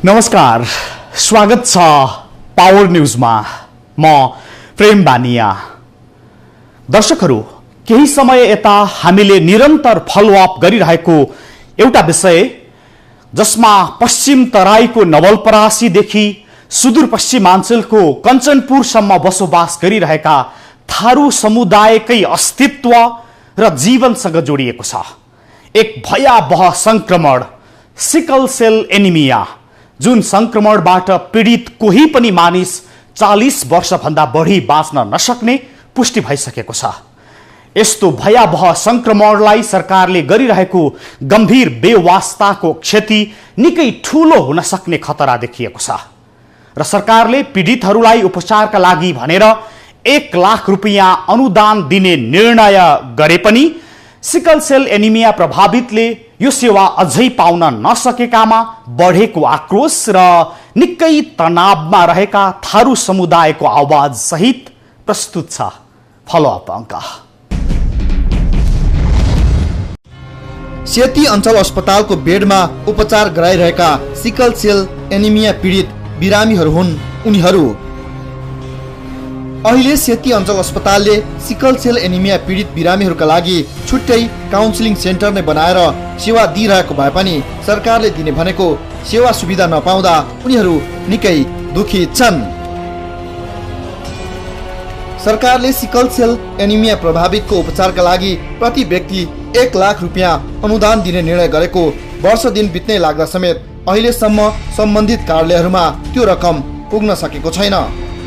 नमस्कार, स्वागत छ पावर न्यूजमा। म प्रेम बानिया। दर्शकहरू, केही समय यता हामीले निरन्तर फलोअप गरिरहेको एउटा विषय जसमा पश्चिम तराईको नवलपरासीदेखि सुदूरपश्चिमाञ्चलको कञ्चनपुरसम्म बसोबास गरिरहेका थारू समुदायकै अस्तित्व र जीवनसँग जोडिएको छ। एक भयावह संक्रमण सिकल सेल एनिमिया, जुन संक्रमणबाट पीडित कोही पनि मानिस 40 वर्षभन्दा बढी बाँच्न नसक्ने पुष्टि भइसकेको छ। यस्तो भयावह संक्रमणलाई सरकारले गरिरहेको गम्भीर बेवास्ताको क्षति निकै ठूलो हुन सक्ने खतरा देखिएको छ र सरकारले पीडितहरूलाई उपचारका लागि भनेर 1 लाख रुपैयाँ अनुदान दिने निर्णय गरे पनि सिकल सेल एनिमिया प्रभावितले यो सेवा अझै पाउन नसकेकामा बढेको आक्रोश र निकै तनावमा रहेका थारू समुदायको आवाज सहित प्रस्तुत छ फलोअप अङ्क। सेती अञ्चल अस्पतालको बेडमा उपचार गराइरहेका सिकल सेल एनिमिया पीडित बिरामीहरू हुन् उनीहरू। अहिले सेती अञ्चल अस्पतालले सिकल सेल एनिमिया पीडित बिरामीहरूका लागि छुट्टै काउन्सिलिङ सेन्टर नै बनाएर सेवा दिइरहेको भए पनि सरकारले दिने भनेको सेवा सुविधा नपाउँदा उनीहरू निकै दुखित छन्। सरकारले सिकल सेल एनिमिया प्रभावितको उपचारका लागि प्रति व्यक्ति 1 लाख रुपैयाँ अनुदान दिने निर्णय गरेको वर्ष दिन बित्नै लाग्दा समेत अहिलेसम्म सम्बन्धित कार्यालयहरूमा त्यो रकम पुग्न सकेको छैन।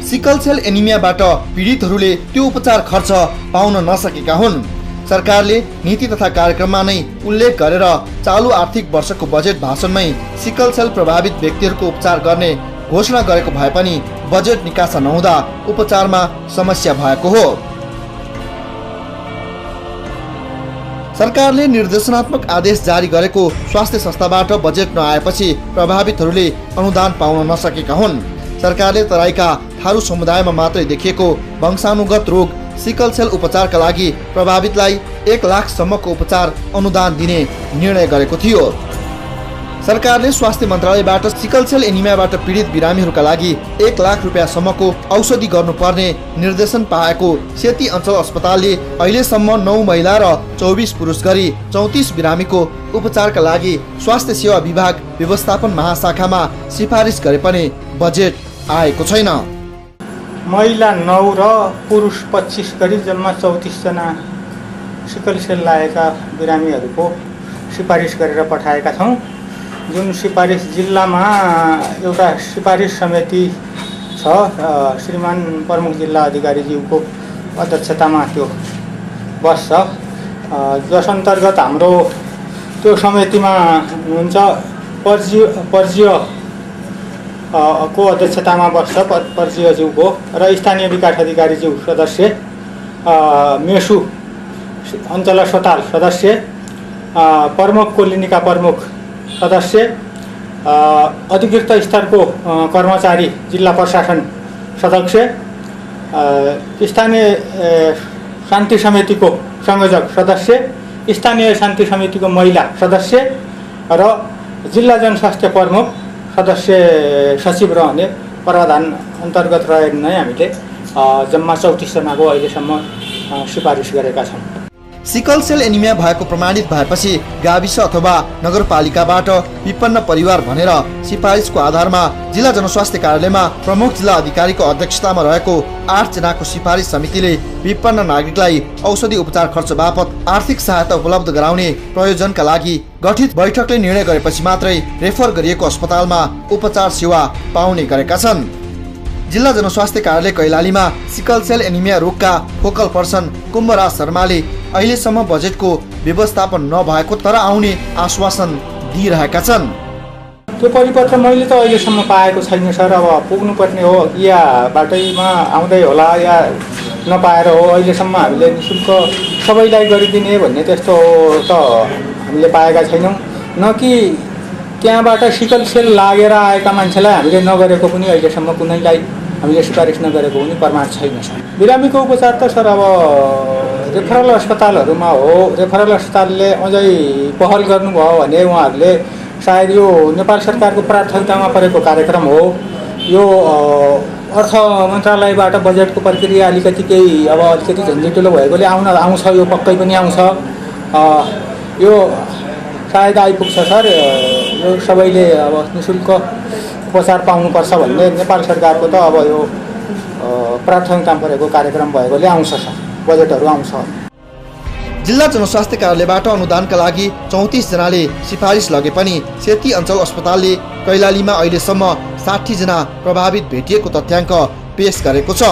सिकल सेल एनिमियाबाट पीडितहरूले त्यो उपचार खर्च पाउन नसकेका हुन्। सरकारले नीति तथा कार्यक्रममा नै उल्लेख गरेर चालु आर्थिक वर्षको बजेट भाषणमै सिकल सेल प्रभावित व्यक्तिहरूको उपचार गर्ने घोषणा गरेको भए पनि बजेट निकासा नहुँदा उपचारमा समस्या भएको हो। सरकारले निर्देशनात्मक आदेश जारी गरेको स्वास्थ्य संस्थाबाट बजेट नआएपछि प्रभावितहरूले अनुदान पाउन नसकेका हुन्। सरकारले तराईका थारू समुदायमा मात्रै देखिएको वंशानुगत रोग सिकल सेल उपचारका लागि प्रभावितलाई 1 लाखसम्मको उपचार अनुदान दिने निर्णय गरेको थियो। सरकारले स्वास्थ्य मन्त्रालयबाट सिकल सेल एनिमियाबाट पीडित बिरामीहरूका लागि 1 लाख रुपैयाँसम्मको औषधि गर्नुपर्ने निर्देशन पाएको सेती अञ्चल अस्पतालले अहिलेसम्म 9 महिला र 24 पुरुष गरी 34 बिरामीको उपचारका लागि स्वास्थ्य सेवा विभाग व्यवस्थापन महाशाखामा सिफारिस गरे पनि बजेट आएको छैन। महिला 9 र पुरुष 25 गरी जम्मा 34 जना सिकल सेल लागेका बिरामीहरूको सिफारिस गरेर पठाएका छौँ। जुन सिफारिस जिल्लामा एउटा सिफारिस समिति छ, श्रीमान प्रमुख जिल्ला अधिकारीज्यूको अध्यक्षतामा त्यो बस्छ, जस अन्तर्गत हाम्रो त्यो समितिमा हुनुहुन्छ पर्जीय को अध्यक्षतामा बस्छ पर्जीयज्यूको र स्थानीय विकास अधिकारीज्यू सदस्य, मेसु अञ्चल अस्पताल सदस्य, प्रमुख क्लिनिका प्रमुख सदस्य, अधिकृत स्तरको कर्मचारी जिल्ला प्रशासन सदस्य, स्थानीय शान्ति समितिको संयोजक सदस्य, स्थानीय शान्ति समितिको महिला सदस्य र जिल्ला जनस्वास्थ्य प्रमुख सदस्य सचिव रहने प्रावधान अन्तर्गत रहेर नै हामीले जम्मा 34 जनाको अहिलेसम्म सिफारिस गरेका छौँ। सिकल सेल एनिमिया भएको प्रमाणित भएपछि गाविस अथवा नगरपालिकाबाट विपन्न परिवार भनेर सिफारिसको आधारमा जिल्ला जनस्वास्थ्य कार्यालयमा प्रमुख जिल्ला अधिकारीको अध्यक्षतामा रहेको 8 जनाको सिफारिस समितिले विपन्न नागरिकलाई औषधि उपचार खर्च बापत आर्थिक सहायता उपलब्ध गराउने प्रयोजनका लागि गठित बैठकले निर्णय गरेपछि मात्रै रेफर गरिएको अस्पतालमा उपचार सेवा पाउने गरेका छन्। जिल्ला जनस्वास्थ्य कार्यालय कैलालीमा सिकल सेल एनिमिया रोगका फोकल पर्सन कुम्भराज शर्माले अहिलेसम्म बजेटको व्यवस्थापन नभएको तर आउने आश्वासन दिइरहेका छन्। त्यो परिपत्र मैले त अहिलेसम्म पाएको छैन सर। अब पुग्नुपर्ने हो या बाटैमा आउँदै होला या नपाएर हो। अहिलेसम्म हामीले निःशुल्क सबैलाई गरिदिने भन्ने त्यस्तो त हामीले पाएका छैनौँ। न कि त्यहाँबाट सिकल सेल लागेर आएका मान्छेलाई हामीले नगरेको पनि अहिलेसम्म कुनैलाई हामीले सिफारिस नगरेको पनि प्रमाण छैन सर। बिरामीको उपचार त सर अब रेफरल अस्पतालहरूमा हो। रेफरल अस्पतालले अझै पहल गर्नुभयो भने उहाँहरूले सायद यो नेपाल सरकारको प्राथमिकतामा परेको कार्यक्रम हो। यो अर्थ मन्त्रालयबाट बजेटको प्रक्रिया अलिकति केही अब अलिकति झन्झटिलो भएकोले आउँछ, यो पक्कै पनि आउँछ। यो सायद आइपुग्छ सर। यो सबैले अब निःशुल्क उपचार पाउनुपर्छ भन्ने नेपाल सरकारको त अब यो प्राथमिकतामा परेको कार्यक्रम भएकोले आउँछ सर, बजेटहरू आउँछ। जिल्ला जनस्वास्थ्य कार्यालयबाट अनुदानका लागि 34 जनाले सिफारिस लगे पनि सेती अञ्चल अस्पतालले कैलालीमा अहिलेसम्म 60 जना प्रभावित भेटिएको तथ्याङ्क पेश गरेको छ।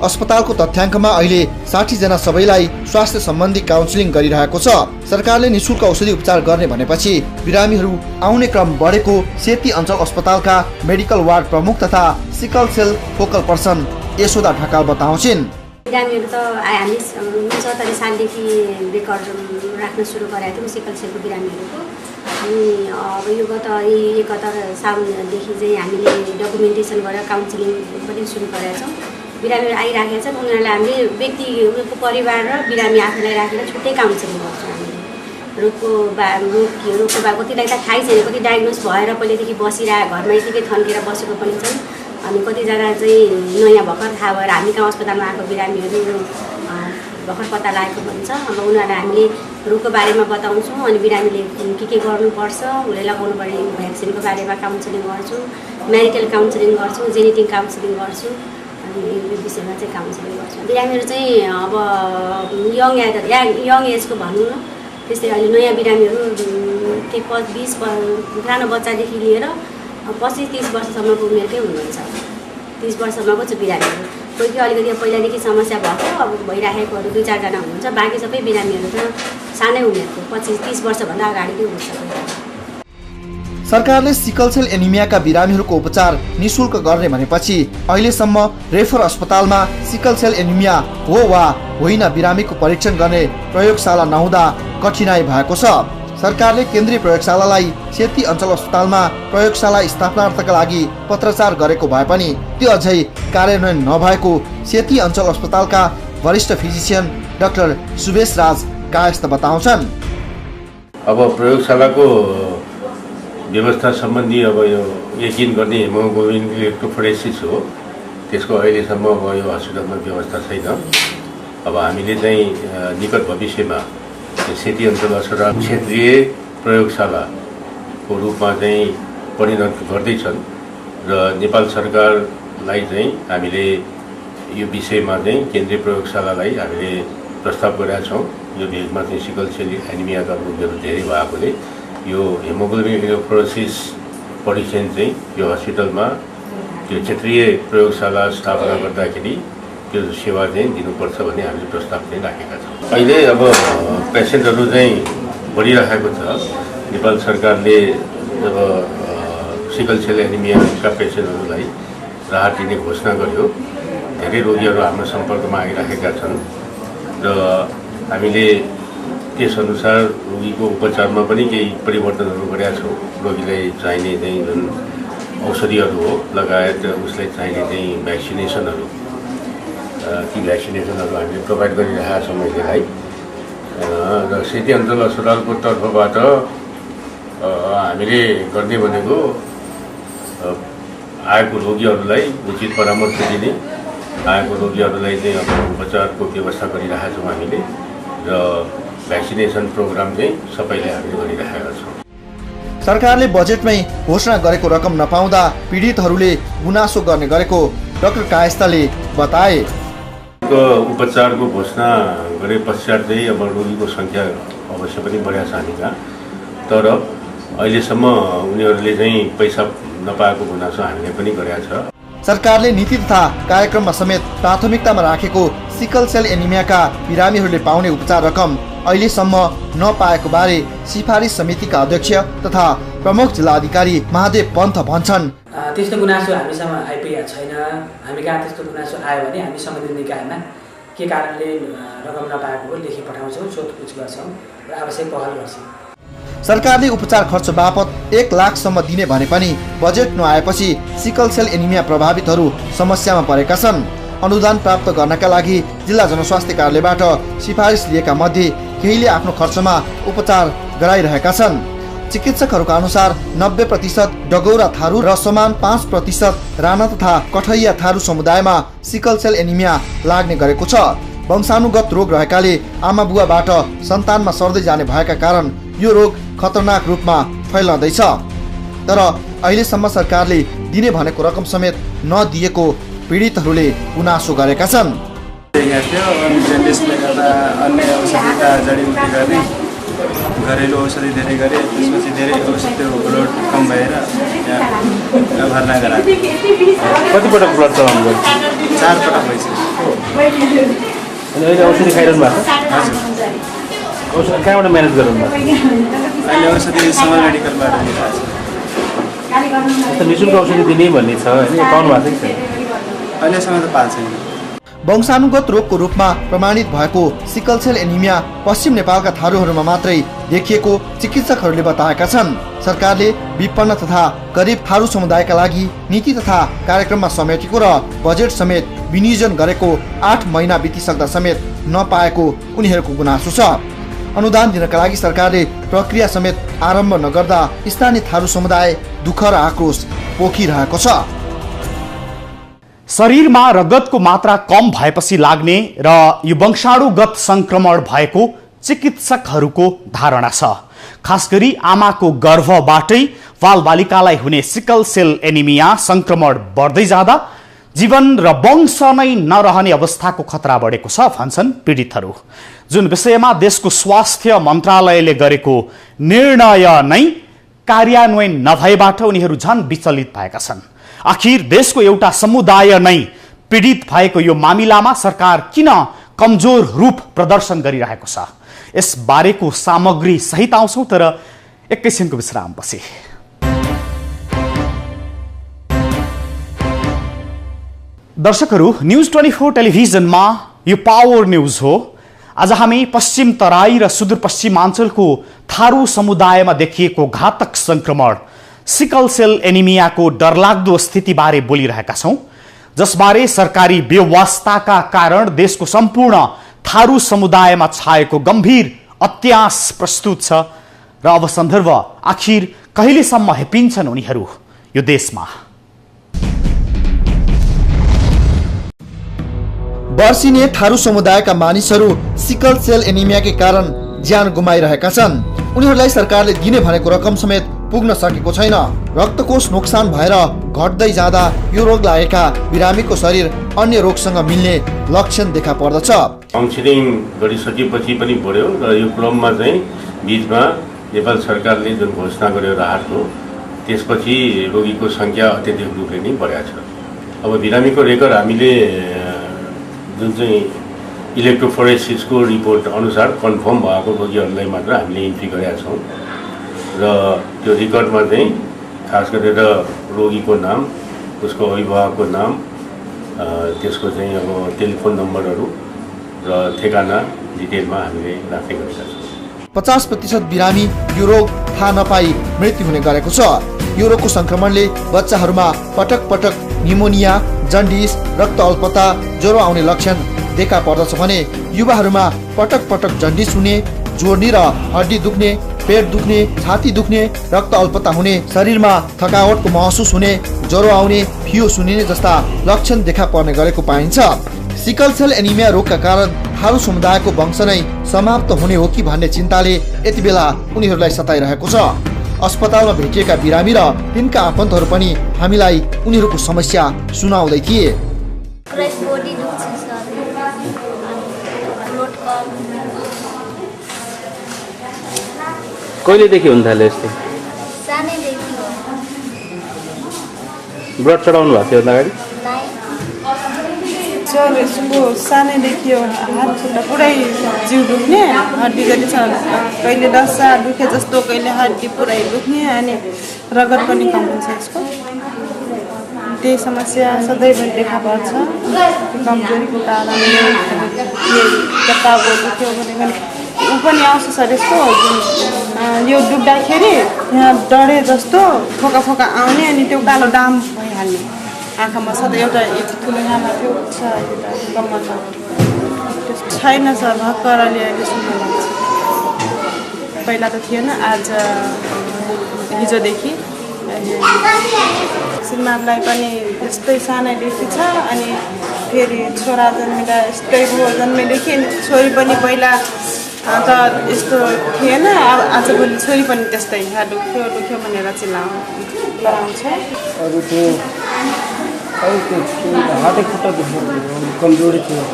अस्पतालको तथ्याङ्कमा अहिले 60 जना सबैलाई स्वास्थ्य सम्बन्धी काउन्सिलिङ गरिरहेको छ। सरकारले निःशुल्क औषधि उपचार गर्ने भनेपछि बिरामीहरू आउने क्रम बढेको सेती अञ्चल अस्पतालका मेडिकल वार्ड प्रमुख तथा sickle cell focal person Yashoda Dhakal बताउँछिन्। बिरामीहरू त हामी 70 सालदेखि रेकर्ड राख्न सुरु गरेका थियौँ सिकल सेलको बिरामीहरूको। अनि अब यो गत 71 सालदेखि चाहिँ हामीले डकुमेन्टेसन गरेर काउन्सिलिङ पनि सुरु गरेका छौँ। बिरामीहरू आइराखेका छन्, उनीहरूलाई हामीले व्यक्तिको परिवार र बिरामी आफूलाई राखेर छुट्टै काउन्सिलिङ गर्छौँ। हामीले रोगको कतिलाई त थाहै छैन, कति डायग्नोस भएर पहिलेदेखि बसिरहेको घरमा यतिकै थन्केर बसेको पनि छन्। अनि कतिजना चाहिँ नयाँ भर्खर थाहा भएर हामी कहाँ अस्पतालमा आएको बिरामीहरू भर्खर पत्ता लागेको पनि छ। अब उनीहरूलाई हामीले रोगको बारेमा बताउँछौँ, अनि बिरामीले के गर्नुपर्छ, उसले लगाउनु पर्ने भ्याक्सिनको बारेमा काउन्सिलिङ गर्छु, म्यारिटल काउन्सिलिङ गर्छु, जेनेटिक काउन्सिलिङ गर्छु। अनि यो विषयमा चाहिँ काउन्सिलिङ गर्छु। बिरामीहरू चाहिँ अब यङ एजको भनौँ न, त्यस्तै अहिले नयाँ बिरामीहरू 20 पुरानो बच्चादेखि लिएर 25-30 वर्षसम्मको उमेरकै हुनुहुन्छ। 30 वर्षसम्मको चाहिँ बिरामीहरू, कोही अलिकति पहिलादेखि समस्या भएको अब भइराखेकोहरू 2-4 जना हुनुहुन्छ। बाँकी सबै बिरामीहरू त सानै उमेरको 25-30 वर्षभन्दा अगाडिकै हुन्छ। सरकारले सिकल सेल एनिमियाका बिरामीहरूको उपचार निःशुल्क गर्ने भनेपछि अहिलेसम्म रेफर अस्पतालमा सिकल सेल एनिमिया हो वा होइन बिरामीको परीक्षण गर्ने प्रयोगशाला नहुँदा कठिनाई भएको छ। सरकारले केन्द्रीय प्रयोगशालालाई सेती अञ्चल अस्पतालमा प्रयोगशाला स्थापनार्थका लागि पत्राचार गरेको भए पनि त्यो अझै कार्यान्वयन नभएको सेती अञ्चल अस्पतालका वरिष्ठ फिजिसियन डाक्टर सुबेश राज कायस्थ बताउँछन्। अब प्रयोगशालाको व्यवस्था सम्बन्धी अब यो यकिन गर्ने हेमोग्लोबिन इलेक्ट्रोफोरेसिस हो, त्यसको अहिलेसम्म अब यो हस्पिटलमा व्यवस्था छैन। अब हामीले चाहिँ निकट भविष्यमा सेती अञ्चल अस्पताल क्षेत्रीय प्रयोगशालाको रूपमा चाहिँ परिणत गर्दैछन् र नेपाल सरकारलाई चाहिँ हामीले यो विषयमा चाहिँ केन्द्रीय प्रयोगशालालाई हामीले प्रस्ताव गरेका छौँ। यो भेगमा चाहिँ सिकल सेल एनिमियाका रोगीहरू धेरै भएकोले यो हेमोग्लोबिन इलेक्ट्रोफोरेसिस परीक्षण चाहिँ यो हस्पिटलमा त्यो क्षेत्रीय प्रयोगशाला स्थापना गर्दाखेरि त्यो सेवा चाहिँ दिनुपर्छ भन्ने हामीले प्रस्ताव चाहिँ राखेका छौँ। अहिले अब पेसेन्टहरू चाहिँ बढिरहेको छ। नेपाल सरकारले जब सिकल सेल एनिमियाका पेसेन्टहरूलाई राहत दिने घोषणा गर्यो, धेरै रोगीहरू हाम्रो सम्पर्कमा आइरहेका छन् र हामीले त्यसअनुसार रोगीको उपचारमा पनि केही परिवर्तनहरू गरेका छौँ। रोगीलाई चाहिने चाहिँ जुन औषधिहरू हो लगायत उसलाई चाहिने चाहिँ भ्याक्सिनेसनहरू, ती भ्याक्सिनेसनहरू हामीले प्रोभाइड गरिरहेका छौँ अहिलेलाई। र सेती अञ्चल अस्पतालको तर्फबाट हामीले गर्ने भनेको आएको रोगीहरूलाई उचित परामर्श दिने, आएको रोगीहरूलाई चाहिँ अब उपचारको व्यवस्था गरिरहेका छौँ हामीले र भ्याक्सिनेसन प्रोग्राम चाहिँ सबैलाई हामीले गरिरहेका छौँ। सरकारले बजेटमै घोषणा गरेको रकम नपाउँदा पीडितहरूले गुनासो गर्ने गरेको डाक्टर कायस्थले बताए। उपचारको घोषणा गरे पश्चात चाहिँ अब रोगीको सङ्ख्या अवश्य पनि बढेको छ हामी कहाँ, तर अहिलेसम्म उनीहरूले चाहिँ पैसा नपाएको गुनासो हामीले पनि गरेका छ। सरकारले नीति तथा कार्यक्रममा समेत प्राथमिकतामा राखेको सिकल सेल एनिमियाका बिरामीहरूले पाउने उपचार रकम अहिलेसम्म नपाएको बारे सिफारिस समितिका अध्यक्ष तथा प्रमुख जिल्लाधिकारी महादेव पन्थ भन्छन्। त्यस्तो गुनासो हामीसँग आइपुगेको छैन। हामी कहाँ त्यस्तो गुनासो आयो भने हामी सम्बन्धित निकायमा के कारणले रकम नपाएको लेखी पठाउँछौँ, सोधपुछ गर्छौँ र आवश्यक पहल गर्छौँ। सरकारले उपचार खर्च बापत 1 लाखसम्म दिने भने पनि बजेट नआएपछि सिकल सेल एनिमिया प्रभावितहरू समस्यामा परेका छन्। अनुदान प्राप्त गर्नका लागि जिल्ला जनस्वास्थ्य कार्यालयबाट सिफारिस लिएका मध्ये केहीले आफ्नो खर्चमा उपचार गराइरहेका छन्। चिकित्सकहरूका अनुसार 90% डगौरा थारू र समान 5% राणा तथा कठैया थारू समुदायमा सिकल सेल एनिमिया लाग्ने गरेको छ। वंशानुगत रोग रहेकाले आमा बुवाबाट सन्तानमा सर्दै जाने भएका कारण यो रोग खतरनाक रूपमा फैलँदैछ। तर अहिलेसम्म सरकारले दिने भनेको रकम समेत नदिएको पीडितहरूले गुनासो गरेका छन्। घरेलु औषधि धेरै गरे, त्यसपछि धेरै औषधि लोड कम भएर यहाँ भर्ना गराएको। कतिपटक ब्लड चढाउनु भयो? 4 पटक भइसक्यो। अनि अहिले औषधि खाइरहनु भएको? हजुर। औषधि कहाँबाट म्यानेज गर्नु भएको? अहिले औषधि समर मेडिकलबाट लिइरहेको छ। निःशुल्क औषधि दिने भन्ने छ होइन, पाउनु भएको छ कि छैन? अहिलेसम्म त पाएको छैन। वंशानुगत रोगको रूपमा प्रमाणित भएको सिकल सेल एनिमिया पश्चिम नेपालका थारूहरूमा मात्रै देखिएको चिकित्सकहरूले बताएका छन्। सरकारले विपन्न तथा गरिब थारू समुदायका लागि नीति तथा कार्यक्रममा समेटेको र बजेट समेत विनियोजन गरेको 8 महिना बितिसक्दा समेत नपाएको उनीहरूको गुनासो छ। अनुदान दिनका लागि सरकारले प्रक्रिया समेत आरम्भ नगर्दा स्थानीय थारू समुदाय दुःख र आक्रोश पोखिरहेको छ। शरीरमा रगतको मात्रा कम भएपछि लाग्ने र यो वंशाणुगत संक्रमण भएको चिकित्सकहरूको धारणा छ। खास गरी आमाको गर्भबाटै बालबालिकालाई हुने सिकल सेल एनिमिया संक्रमण बढ्दै जाँदा जीवन र वंश नै नरहने अवस्थाको खतरा बढेको छ भन्छन् पीडितहरू। जुन विषयमा देशको स्वास्थ्य मन्त्रालयले गरेको निर्णय नै कार्यान्वयन नभएबाट उनीहरू झन विचलित भएका छन्। आखिर देशको एउटा समुदाय नै पीडित भएको यो मामिलामा सरकार किन कमजोर रूप प्रदर्शन गरिरहेको छ? यस बारेको सामग्री सहित आउँछौं, तर एकैछिनको विश्रामपछि। दर्शकहरू, न्यूज 24 टेलिभिजनमा यो पावर न्यूज हो। आज हामी पश्चिम तराई र सुदूरपश्चिमाञ्चलको थारू समुदायमा देखिएको घातक संक्रमण सिकल सेल एनिमियाको डरलाग्दो स्थितिबारे बोलिरहेका छौं, जसबारे सरकारी बेवास्ताका कारण देशको सम्पूर्ण थारू समुदायमा छाएको गम्भीर अत्यास प्रस्तुत छ। र अब सन्दर्भ, आखिर कहिलेसम्म हेपिन्छन् उनीहरू यो देशमा? वर्षिने थारू समुदायका मानिसहरू सिकल सेल एनिमियाकै कारण ज्यान गुमाइरहेका छन्। उनीहरूलाई सरकारले दिने भनेको रकम समेत पुग्न सकेको छैन। रक्तकोष नोक्सान भएर घट्दै जाँदा यो रोग लागेका बिरामीको शरीर अन्य रोगसँग मिल्ने लक्षण देखा पर्दछ। काउन्सिलिङ गरिसकेपछि पनि बढ्यो र यो क्रममा चाहिँ बीचमा नेपाल सरकारले जुन घोषणा गर्यो राहतको, त्यसपछि रोगीको सङ्ख्या अत्यधिक रूपले नै बढेको छ। अब बिरामीको रेकर्ड हामीले जुन चाहिँ इलेक्ट्रोफोरेसिसको रिपोर्ट अनुसार कन्फर्म भएको रोगीहरूलाई मात्र हामीले इन्ट्री गरेका छौँ र त्यो रेकर्डमा चाहिँ खास गरेर रोगीको नाम, उसको अभिभावकको नाम, त्यसको चाहिँ अब टेलिफोन नम्बरहरू र ठेगाना डिटेलमा हामीले राख्ने गरेका छौँ। 50% बिरामी यो रोग थाहा नपाई मृत्यु हुने गरेको छ। यो रोगको संक्रमणले बच्चाहरूमा पटक पटक निमोनिया, जन्डिस, रक्त अल्पता, ज्वरो आउने लक्षण देखा पर्दछ भने युवाहरूमा पटक पटक जन्डिस हुने, जोर्नी र हड्डी दुख्ने, पेट दुख्ने, छाती दुख्ने, रक्त अल्पता हुने, शरीरमा थकावटको महसुस हुने, ज्वरो आउने, फियो सुनिने जस्ता लक्षण देखा पर्ने गरेको पाइन्छ। सिकल सेल एनिमिया रोगका कारण थारू समुदायको वंश नै समाप्त हुने हो कि भन्ने चिन्ताले यति बेला उनीहरूलाई सताइरहेको छ। अस्पतालमा भेटिएका बिरामी र तिनका आफन्तहरू पनि हामीलाई उनीहरूको समस्या सुनाउँदै थिए। कहिलेदेखि हुन थाल्यो यस्तो? ब्लड चढाउनु भएको थियो अगाडि? यसको सानैदेखि हात खुट्टा पुरै जिउ दुख्ने, हड्डी गरी छ, कहिले डस्सा दुखे जस्तो, कहिले हड्डी पुरै दुख्ने, अनि रगत पनि कम हुन्छ यसको। त्यही समस्या सधैँभरि देखा पर्छ। कमजोरीको कारणले कताको दुख्यो भने ऊ पनि आउँछ सर यसको। यो डुब्दाखेरि यहाँ डढे जस्तो फोका फोका आउने, अनि त्यो कालो दाम भइहाल्ने आँखामा। सधैँ एउटा यति ठुलो आँखा थियो छ, कम्मरमा छैन सर, भर्खर ल्याएको सुन्नु लाग्छ। पहिला त थिएन, आज हिजोदेखि श्रीमानलाई पनि यस्तै सानैदेखि छ अनि फेरि छोरा जन्मिँदा यस्तै भयो जन्मेदेखि छोरी पनि पहिला त यस्तो थिएन आजभोलि छोरी पनि त्यस्तै दुख्यो भनेर चिल्लाउँछ अरू त्यो हातै खुट्टा कमजोरी थियो।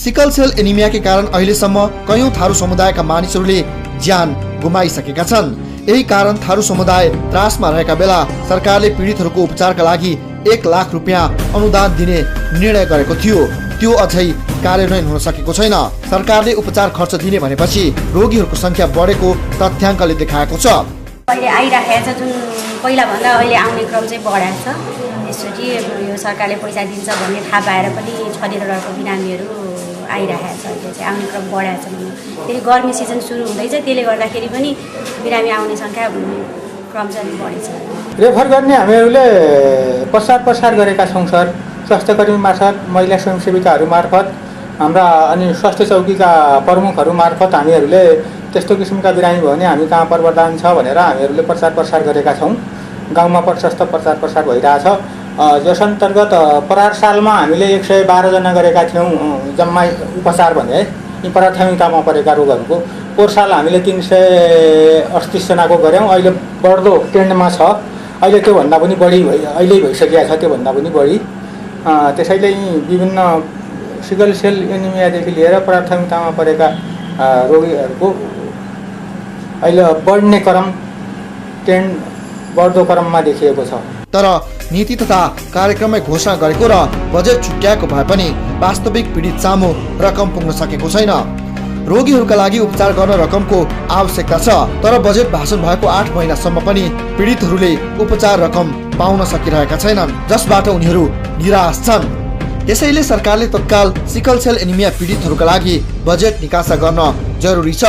सिकल सेल एनिमियाकै कारण अहिलेसम्म कयौं थारू समुदायका मानिसहरूले ज्यान गुमाइसकेका छन्। यही कारण थारू समुदाय त्रासमा रहेका बेला सरकारले पीडितहरूको उपचारका लागि 1 लाख रुपियाँ अनुदान दिने निर्णय गरेको थियो। त्यो अझै कार्यान्वयन हुन सकेको छैन। सरकारले उपचार खर्च दिने भनेपछि रोगीहरूको संख्या बढेको तथ्याङ्कले देखाएको छ। अहिले आइराखेको छ जुन पहिला भन्दा अहिले आउने क्रम चाहिँ बढाएको छ। यसरी यो सरकारले पैसा दिन्छ भन्ने थाहा पाएर पनि छरेर रहेको बिरामीहरू आइरहेको छ। अहिले चाहिँ आउने क्रम बढाएको छ। फेरि गर्मी सिजन सुरु हुँदैछ, त्यसले गर्दाखेरि पनि बिरामी आउने सङ्ख्या क्रम चाहिँ बढेछ। रेफर गर्ने हामीहरूले प्रसार गरेका छौँ सर। स्वास्थ्यकर्मी मार्फत, महिला स्वयंसेविकाहरू मार्फत, हाम्रा अनि स्वास्थ्य चौकीका प्रमुखहरू मार्फत हामीहरूले त्यस्तो किसिमका बिरामी भयो भने हामी कहाँ प्रवधान छ भनेर हामीहरूले प्रचार गरेका छौँ। गाउँमा प्रशस्त प्रचार भइरहेछ। जस अन्तर्गत परार सालमा हामीले 112 जना गरेका थियौँ जम्मा उपचार भने है यी प्राथमिकतामा परेका रोगहरूको। पोहोर साल हामीले 338 जनाको गऱ्यौँ। अहिले बढ्दो ट्रेन्डमा छ। अहिले त्योभन्दा पनि बढी अहिले भइसकेको छ, त्योभन्दा पनि बढी। त्यसैले यी विभिन्न सिकल सेल एनिमियादेखि लिएर प्राथमिकतामा परेका रोगीहरूको अहिले बढ्ने क्रम ट्रेन्ड बढ्दो क्रममा देखिएको छ। तर नीति तथा कार्यक्रममै घोषणा गरेको र बजेट छुट्याएको भए पनि वास्तविक पीडित सामु रकम पुग्न सकेको छैन। रोगीहरूका लागि उपचार गर्न रकमको आवश्यकता छ, तर बजेट भाषण भएको 8 महिनासम्म पनि पीडितहरूले उपचार रकम पाउन सकिरहेका छैनन्, जसबाट उनीहरू निराश छन्। यसैले सरकारले तत्काल सिकल सेल एनिमिया पीडितहरूका लागि बजेट निकासा गर्न जरुरी छ।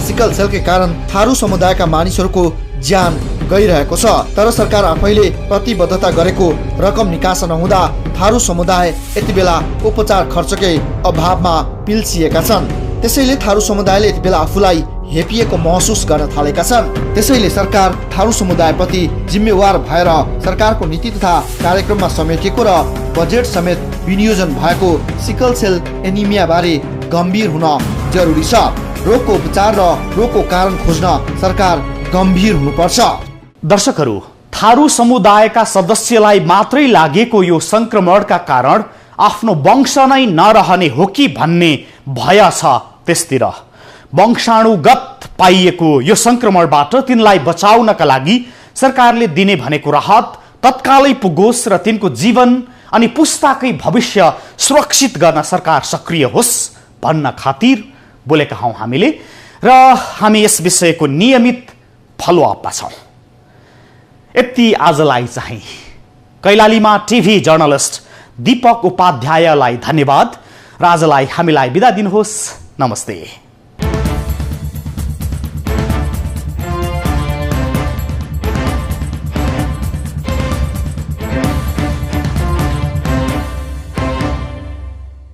सिकल सेलकै कारण थारू समुदायका मानिसहरूको ज्यान गइरहेको छ, तर सरकार आफैले प्रतिबद्धता गरेको रकम निकासा नहुँदा थारू समुदाय यति बेला उपचार खर्चकै अभावमा पिल्सिएका छन्। त्यसैले थारू समुदायले यति बेला आफूलाई हेपिएको महसुस गर्न थालेका छन्। त्यसैले सरकार थारू समुदायप्रति जिम्मेवार भएर सरकारको नीति तथा कार्यक्रममा समेटिएको र बजेट समेत विनियोजन भएको सिकल सेल एनिमिया बारे गम्भीर हुन जरुरी छ। रोगको उपचार र रोगको कारण खोज्न सरकार गम्भीर हुनुपर्छ। दर्शकहरू, थारू समुदायका सदस्यलाई मात्रै लागेको यो संक्रमणका कारण आफ्नो वंश नै नरहने हो कि भन्ने भय छ त्यसतिर। वंशाणुगत पाइएको यो संक्रमणबाट तिनलाई बचाउनका लागि सरकारले दिने भनेको राहत तत्कालै पुगोस् र तिनको जीवन अनि पुस्ताकै भविष्य सुरक्षित गर्न सरकार सक्रिय होस् भन्न खातिर बोलेका हौं हामीले, र हामी यस विषयको नियमित फलोअपमा छौं। यति आजलाई चाहिँ कैलालीमा टिभी जर्नलिस्ट दीपक उपाध्यायलाई धन्यवाद र आजलाई हामीलाई बिदा दिनुहोस्। नमस्ते।